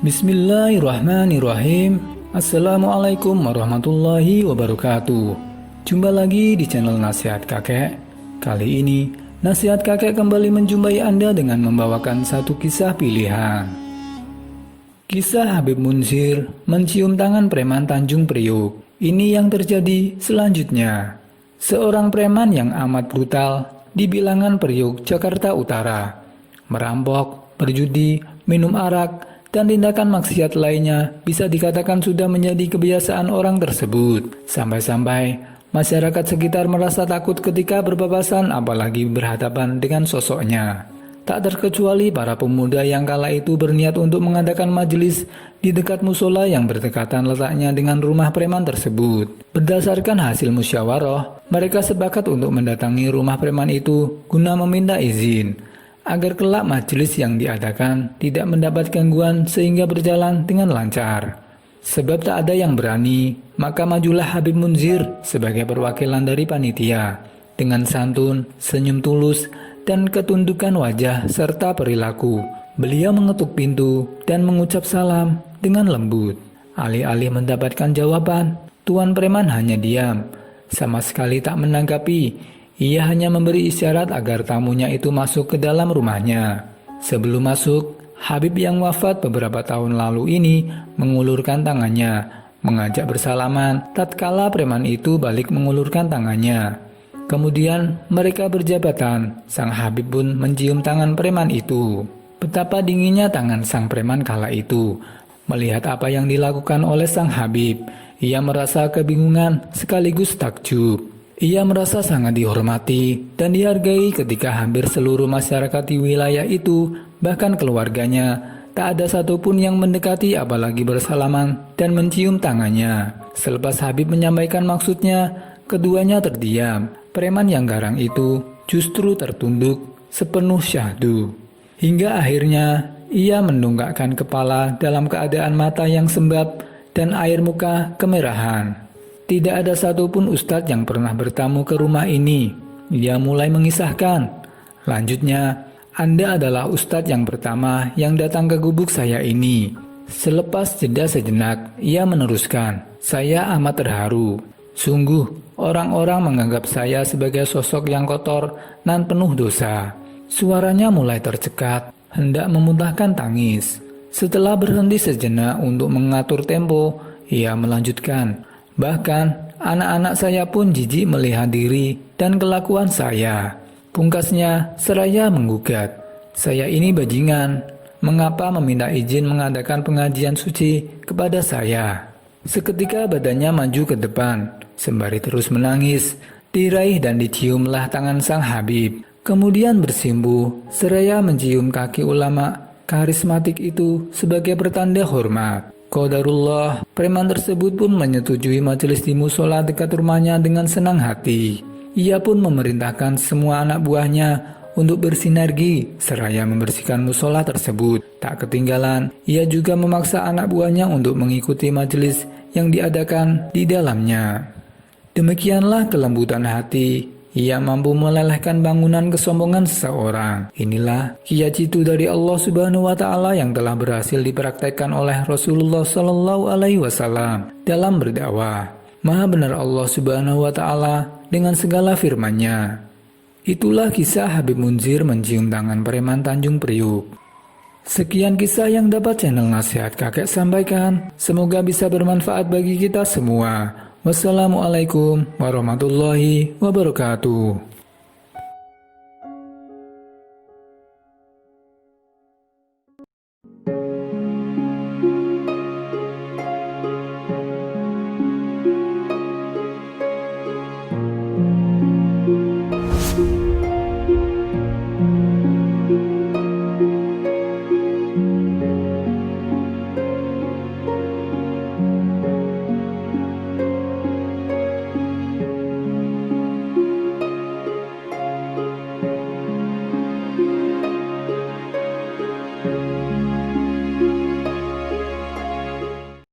Bismillahirrahmanirrahim. Assalamualaikum warahmatullahi wabarakatuh. Jumpa lagi di channel Nasihat Kakek. Kali ini, Nasihat Kakek kembali menjumpai Anda dengan membawakan satu kisah pilihan. Kisah Habib Munzir mencium tangan preman Tanjung Priuk. Ini yang terjadi selanjutnya. Seorang preman yang amat brutal di bilangan Priuk, Jakarta Utara. Merampok, berjudi, minum arak, dan tindakan maksiat lainnya bisa dikatakan sudah menjadi kebiasaan orang tersebut. Sampai-sampai masyarakat sekitar merasa takut ketika berpapasan apalagi berhadapan dengan sosoknya. Tak terkecuali para pemuda yang kala itu berniat untuk mengadakan majelis di dekat musola yang berdekatan letaknya dengan rumah preman tersebut. Berdasarkan hasil musyawarah, mereka sepakat untuk mendatangi rumah preman itu guna meminta izin agar kelak majelis yang diadakan tidak mendapat gangguan sehingga berjalan dengan lancar. Sebab tak ada yang berani, maka majulah Habib Munzir sebagai perwakilan dari panitia. Dengan santun, senyum tulus, dan ketundukan wajah serta perilaku, beliau mengetuk pintu dan mengucap salam dengan lembut. Alih-alih mendapatkan jawaban, tuan preman hanya diam, sama sekali tak menanggapi. Ia hanya memberi isyarat agar tamunya itu masuk ke dalam rumahnya. Sebelum masuk, Habib yang wafat beberapa tahun lalu ini mengulurkan tangannya, mengajak bersalaman tatkala preman itu balik mengulurkan tangannya. Kemudian mereka berjabatan, sang Habib pun mencium tangan preman itu. Betapa dinginnya tangan sang preman kala itu. Melihat apa yang dilakukan oleh sang Habib, ia merasa kebingungan sekaligus takjub. Ia merasa sangat dihormati dan dihargai ketika hampir seluruh masyarakat di wilayah itu, bahkan keluarganya, tak ada satupun yang mendekati apalagi bersalaman dan mencium tangannya. Selepas Habib menyampaikan maksudnya, keduanya terdiam. Preman yang garang itu justru tertunduk sepenuh syahdu. Hingga akhirnya ia menunggakkan kepala dalam keadaan mata yang sembab dan air muka kemerahan. Tidak ada satupun ustadz yang pernah bertamu ke rumah ini. Ia mulai mengisahkan. Lanjutnya, Anda adalah ustadz yang pertama yang datang ke gubuk saya ini. Selepas jeda sejenak, ia meneruskan. Saya amat terharu. Sungguh, orang-orang menganggap saya sebagai sosok yang kotor dan penuh dosa. Suaranya mulai tercekat, hendak memuntahkan tangis. Setelah berhenti sejenak untuk mengatur tempo, ia melanjutkan. Bahkan, anak-anak saya pun jijik melihat diri dan kelakuan saya. Pungkasnya, seraya menggugat. Saya ini bajingan. Mengapa meminta izin mengadakan pengajian suci kepada saya? Seketika badannya maju ke depan, sembari terus menangis. Diraih dan diciumlah tangan sang Habib. Kemudian bersimpuh, seraya mencium kaki ulama karismatik itu sebagai pertanda hormat. Qadarullah, preman tersebut pun menyetujui majelis di musola dekat rumahnya dengan senang hati. Ia pun memerintahkan semua anak buahnya untuk bersinergi seraya membersihkan musola tersebut. Tak ketinggalan, ia juga memaksa anak buahnya untuk mengikuti majelis yang diadakan di dalamnya. Demikianlah kelembutan hati. Ia mampu melelehkan bangunan kesombongan seseorang. Inilah kiat-jitu dari Allah Subhanahu wa Ta'ala yang telah berhasil dipraktekkan oleh Rasulullah Sallallahu Alaihi Wasallam dalam berdakwah. Maha benar Allah Subhanahu wa Ta'ala dengan segala firman-Nya. Itulah kisah Habib Munzir mencium tangan preman Tanjung Priuk. Sekian kisah yang dapat channel Nasihat Kakek sampaikan. Semoga bisa bermanfaat bagi kita semua. Wassalamualaikum warahmatullahi wabarakatuh.